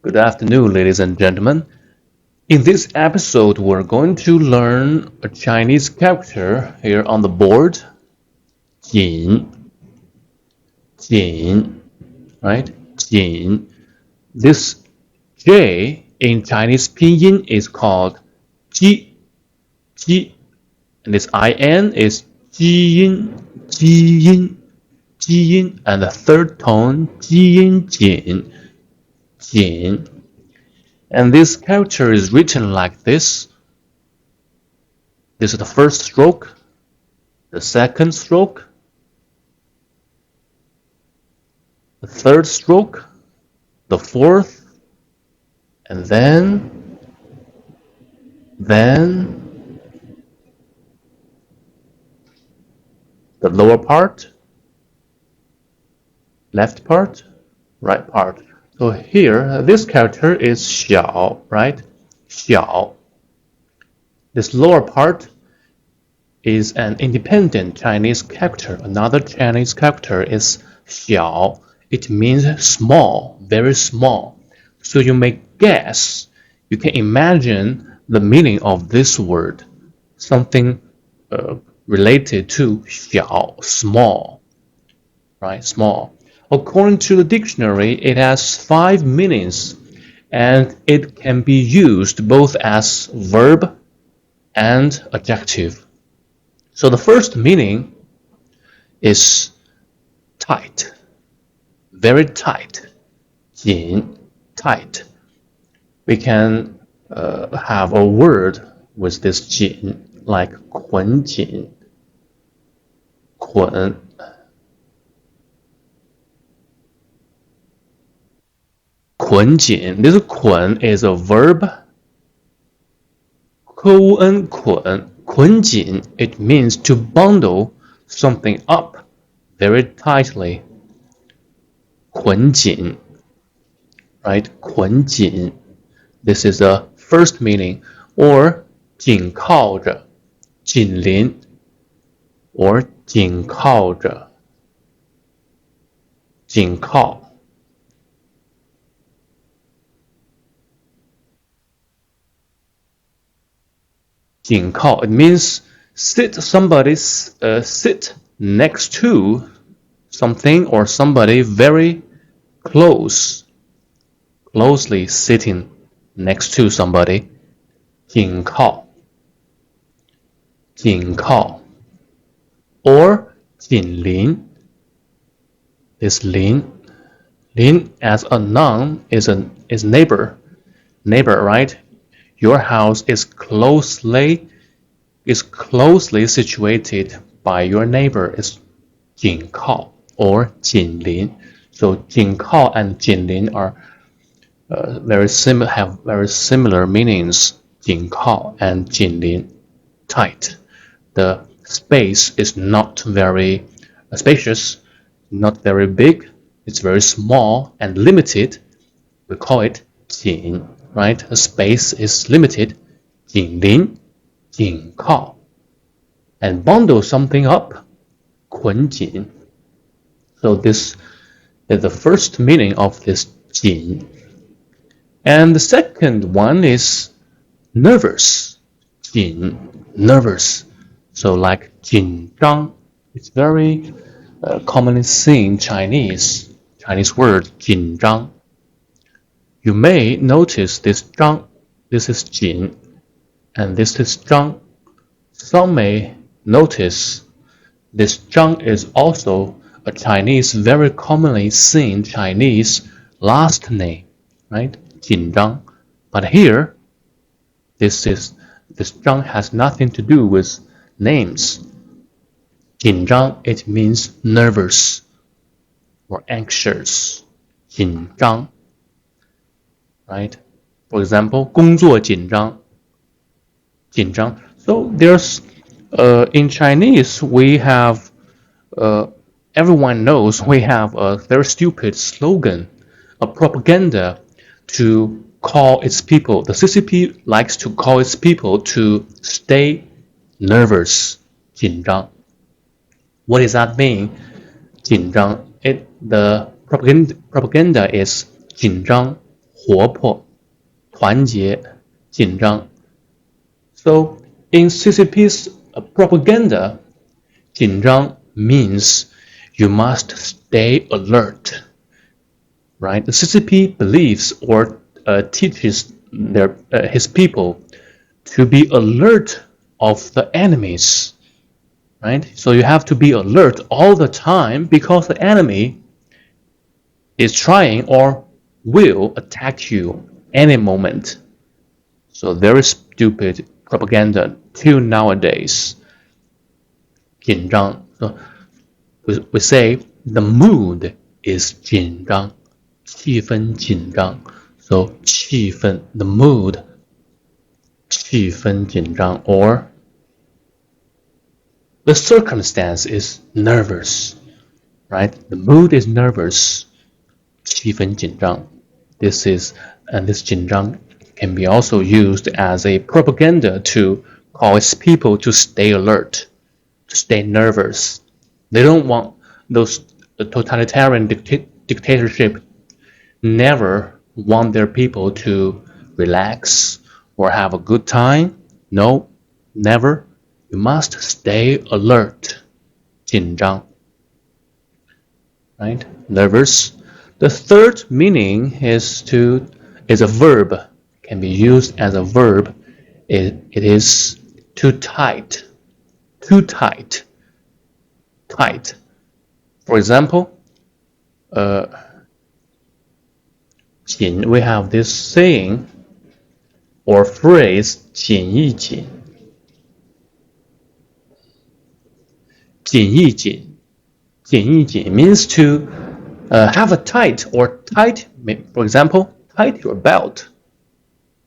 Good afternoon, ladies and gentlemen. In this episode, we're going to learn a Chinese character here on the board. Jin, Jin, right? Jin. This J in Chinese pinyin is called Ji, Ji, and this IN is Jiyin, Jiyin, Jiyin, and the third tone Jiyin, Jin, Jin. And this character is written like this. This is the first stroke, the second stroke, the third stroke, the fourth, and then the lower part, left part, right part. So here, this character is Xiao, right? Xiao. This lower part is an independent Chinese character. Another Chinese character is Xiao. It means small, very small. So you may guess, you can imagine the meaning of this word, something related to 小, small, right? Small. According to the dictionary, it has 5 meanings, and it can be used both as verb and adjective. So the first meaning is tight, very tight, 紧, tight. We can have a word with this 紧, like 捆紧, 捆, 捆紧. This 捆 is a verb. 扣恩捆, 捆紧, it means to bundle something up very tightly. 捆紧, right? 捆紧. This is the first meaning. Or 紧靠着, 紧邻, or 紧靠着, 紧靠. It means sit next to something or somebody very closely sitting next to somebody. 紧靠 or 紧邻. This 邻 as a noun is neighbor, right? Your house is closely situated by your neighbor. Is 紧靠 or 紧邻. So 紧靠 and 紧邻are have very similar meanings. 紧靠 and 紧邻, tight. The space is not very spacious, not very big. It's very small and limited. We call it 紧, right? The space is limited. 紧邻, 紧靠. And bundle something up, 捆紧. So this is the first meaning of this 紧. And the second one is nervous. 紧, nervous. So like 紧张, it's very commonly seen in Chinese word 紧张. You may notice this 张, this is 紧, and this is 张. Some may notice this 张 is also a Chinese, very commonly seen Chinese last name, right? 紧张. But here, this 张 has nothing to do with names. 紧张, it means nervous or anxious. 紧张, right? For example, 工作紧张. 紧张. So there's in Chinese we have everyone knows we have a very stupid slogan, a propaganda to call its people. The CCP likes to call its people to stay nervous. 紧张. What does that mean? 紧张. The propaganda is 紧张活泼、团结、紧张。So in CCP's propaganda, 紧张 means you must stay alert, right? The CCP believes or teaches his people to be alert of the enemies, right? So you have to be alert all the time because the enemy is trying or will attack you any moment. So very stupid propaganda till nowadays. 紧张. So we say the mood is 紧张，气氛紧张。So 气氛 the mood 气氛紧张 or the circumstance is nervous, right? The mood is nervous. 气氛紧张. This 紧张 can be also used as a propaganda to call its people to stay alert, to stay nervous. They don't want those totalitarian dictatorship never want their people to relax or have a good time. No, never. You must stay alert. 紧张. Right? Nervous. The third meaning is a verb. Can be used as a verb. It is too tight. Too tight. Tight. For example, we have this saying or phrase 紧一紧. 紧一紧. 紧一紧 means to have a tight or tight. For example, tight your belt.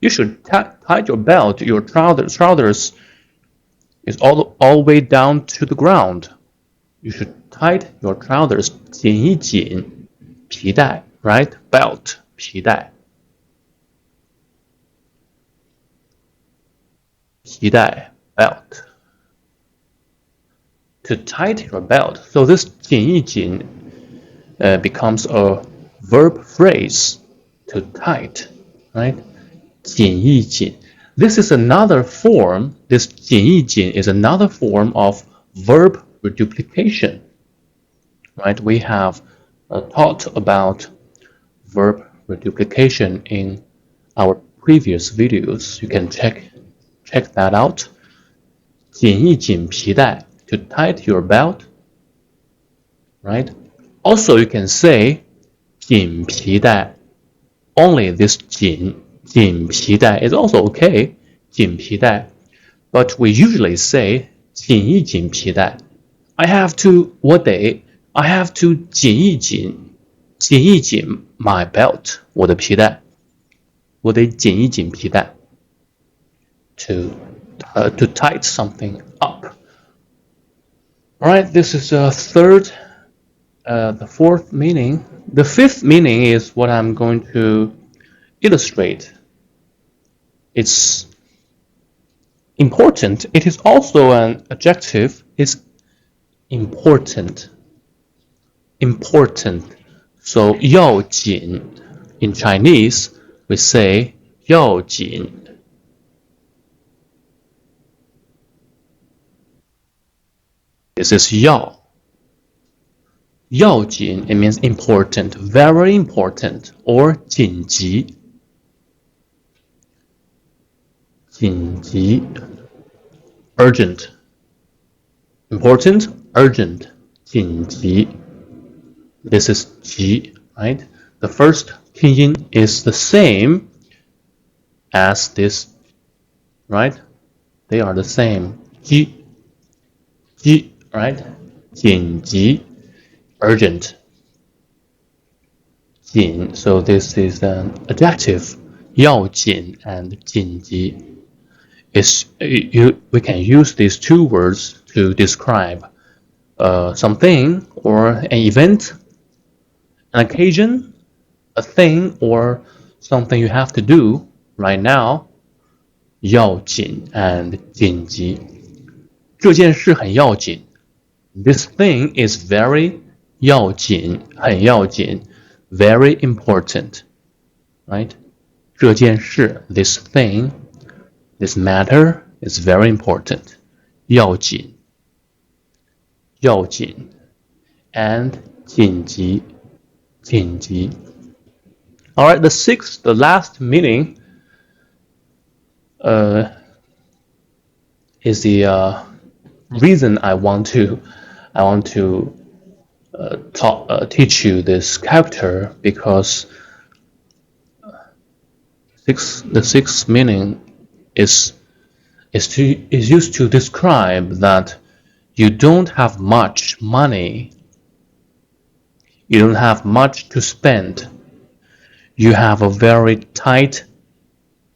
You should tight your belt. Your trousers is all the way down to the ground. You should tight your trousers. 紧一紧，皮带 right? Belt 皮带。皮带 belt. To tight your belt. So this 紧一紧 becomes a verb phrase to tight, right? 紧一紧. This is another form. This 紧一紧 is another form of verb reduplication, right? We have taught about verb reduplication in our previous videos. You can check that out. 紧一紧皮带 to tight your belt, right? Also, you can say 紧皮带. Only this 紧皮带 is also okay. 紧皮带. But we usually say 紧一紧皮带. I have to紧一紧 my belt. 我的皮带. 我得紧一紧皮带. To tight something up. Alright, this is the fourth meaning. The fifth meaning is what I'm going to illustrate. It's important. It is also an adjective. It's important. Important. So 要紧 in Chinese we say 要紧. This is 要紧 it means important, very important, or 紧急 urgent, important, urgent 紧急. This is 急, right? The first pinyin is the same as this, right? They are the same. 急 right? 紧急 urgent. 紧 so this is an adjective. 要紧 and 紧急. We can use these two words to describe something or an event, an occasion, a thing or something you have to do right now. 要紧 and 紧急. 这件事很要紧. This thing is very 要紧, 很要紧, very important, right? 这件事 this thing, this matter is very important. 要紧要紧 and 紧急紧急 Alright, the last meaning is the reason I want to teach you this character because the sixth meaning is used to describe that you don't have much money, you don't have much to spend, you have a very tight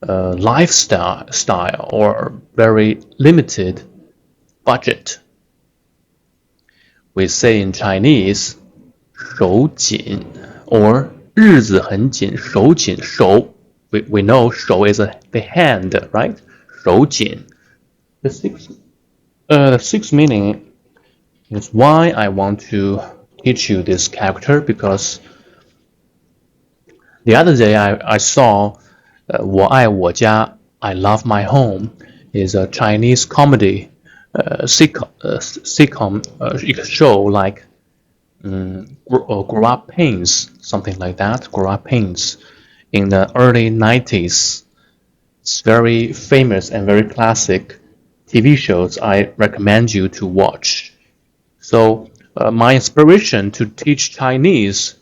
lifestyle or very limited budget. We say in Chinese 手紧 or 日子很紧手紧手 we know 手 is the hand, right? 手紧 the sixth meaning is why I want to teach you this character because the other day I saw 我爱我家 I love my home is a Chinese comedy sitcom show like Grow Up Pains, something like that. Grow Up Pains in the early 90s. It's very famous and very classic TV shows I recommend you to watch. So my inspiration to teach Chinese,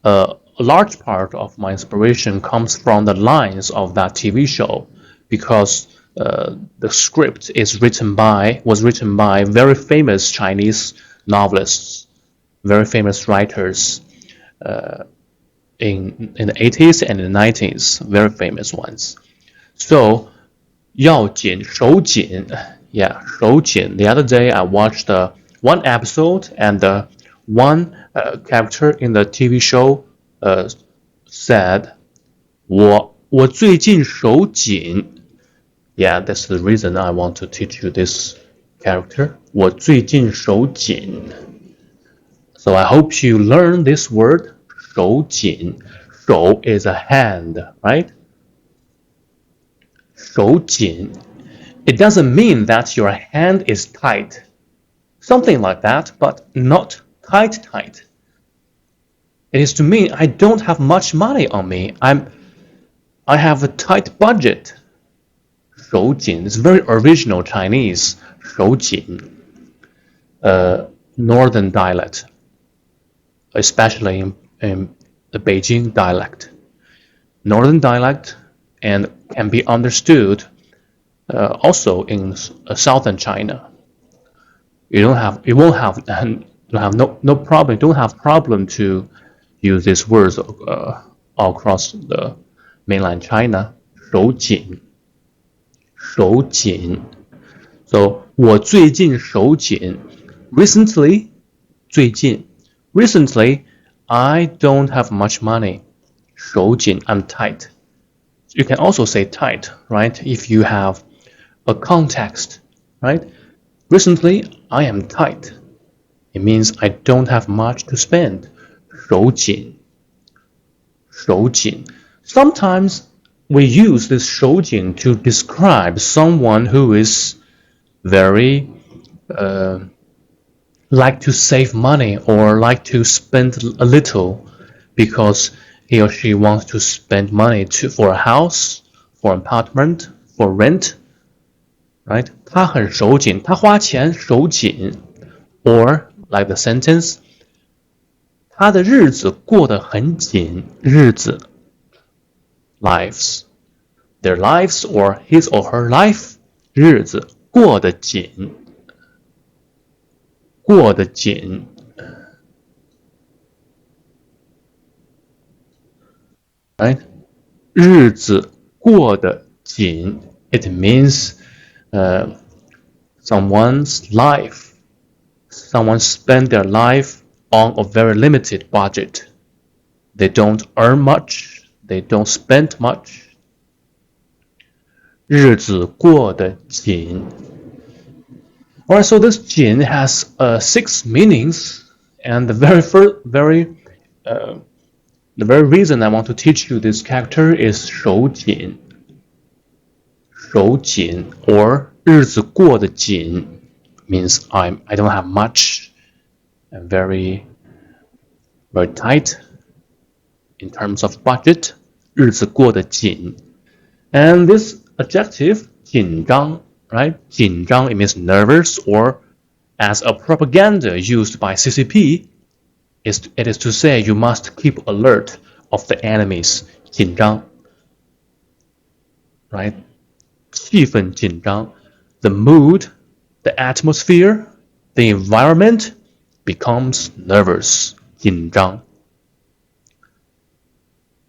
a large part of my inspiration comes from the lines of that TV show because the script was written by very famous Chinese novelists, very famous writers in the 80s and the 90s, very famous ones. So 要紧手紧 yeah 手紧 the other day I watched one episode and one character in the TV show said 我最近手紧 yeah that's the reason I want to teach you this character 我最近手紧 so I hope you learn this word 手紧手 is a hand, right? 手紧 it doesn't mean that your hand is tight, something like that, but not tight. It is to mean I don't have much money on me. I have a tight budget. 手紧 is very original Chinese. 手紧 northern dialect, especially in the Beijing dialect. Northern dialect and can be understood also in southern China. You don't have no problem to use these words all across the mainland China. 手紧 So 我最近手紧 recently 最近 recently I don't have much money. 手紧 I'm tight. You can also say tight, right? If you have a context, right? Recently I am tight. It means I don't have much to spend. 手紧 Sometimes we use this 手紧 to describe someone who is very like to save money or like to spend a little because he or she wants to spend money for a house, for an apartment, for rent, right? 他很手紧，他花钱手紧 or like the sentence 他的日子过得很紧，日子 lives their lives or his or her life 日子过得紧 right? 日子过得紧 it means someone spend their life on a very limited budget. They don't earn much, they don't spend much. 日子过得紧 Alright, so this 紧 has 6 meanings, and the very The very reason I want to teach you this character is 手紧, 手紧 or 日子过得紧 means I don't have much and very tight in terms of budget. 日子过得紧. And this adjective 紧张, right? 紧张 it means nervous, or as a propaganda used by CCP, it is to say you must keep alert of the enemies. 紧张, right? 气氛紧张, the mood, the atmosphere, the environment becomes nervous. 紧张.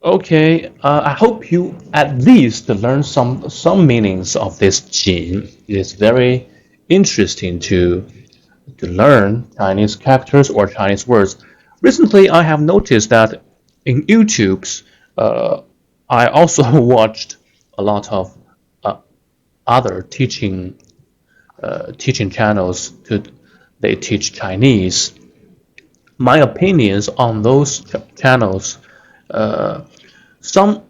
Okay, I hope you at least learn some meanings of this 紧. It is very interesting to learn Chinese characters or Chinese words. Recently, I have noticed that in YouTube's, I also watched a lot of other teaching channels. They teach Chinese. My opinions on those channels, some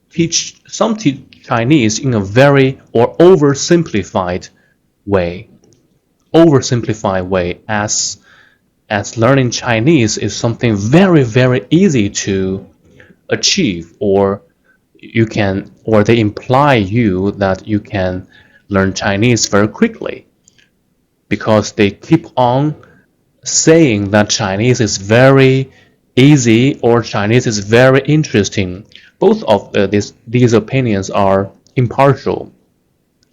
teach Chinese in a very or oversimplified way. As learning Chinese is something very, very easy to achieve, or they imply you that you can learn Chinese very quickly, because they keep on saying that Chinese is very easy or Chinese is very interesting. Both of these opinions are impartial,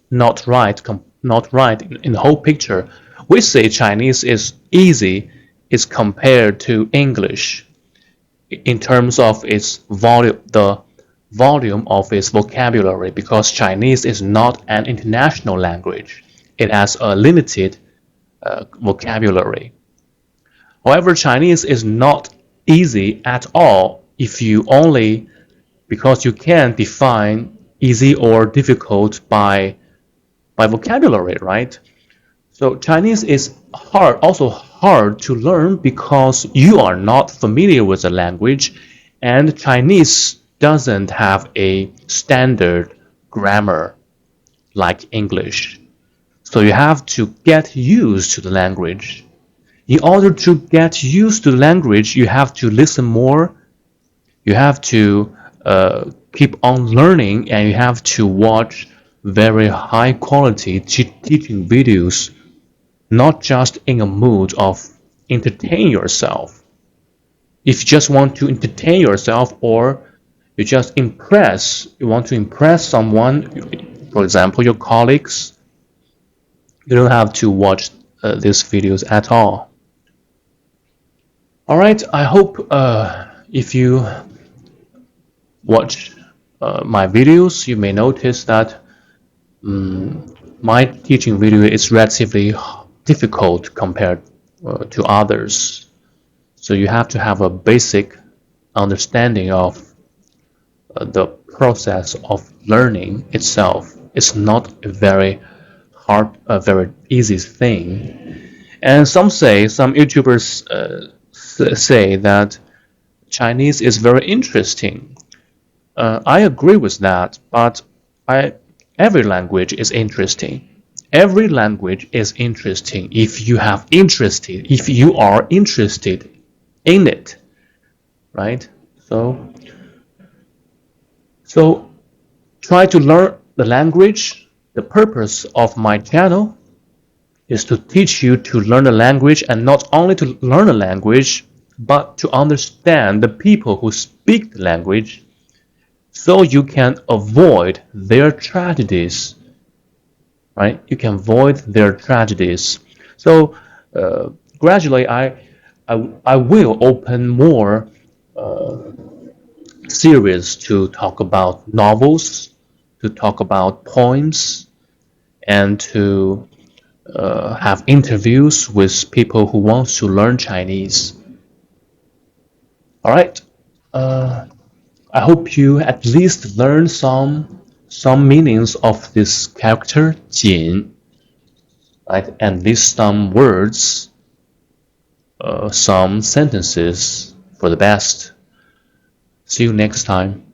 not right in the whole picture. We say Chinese is easy is compared to English in terms of its volume, the volume of its vocabulary, because Chinese is not an international language. It has a limited vocabulary. However, Chinese is not easy at all because you can define easy or difficult by vocabulary, right? So Chinese is also hard to learn because you are not familiar with the language, and Chinese doesn't have a standard grammar like English. So you have to get used to the language. In order to get used to the language, you have to listen more, you have to keep on learning, and you have to watch very high quality teaching videos, not just in a mood of entertain yourself. If you just want to entertain yourself, or you want to impress someone, for example your colleagues, you don't have to watch these videos at all. Alright, I hope if you watch my videos, you may notice that my teaching video is relatively difficult compared to others. So you have to have a basic understanding of the process of learning itself. It's not a very hard, a very easy thing. And some YouTubers say that Chinese is very interesting. I agree with that, but every language is interesting. Every language is interesting if you are interested in it, right? So try to learn the language. The purpose of my channel is to teach you to learn a language, and not only to learn a language, but to understand the people who speak the language, so you can avoid their tragedies, right? You can avoid their tragedies. So gradually I will open more series to talk about novels, to talk about poems, and to have interviews with people who want to learn Chinese. All right. I hope you at least learn some meanings of this character 紧, right? And list some words, some sentences for the best. See you next time.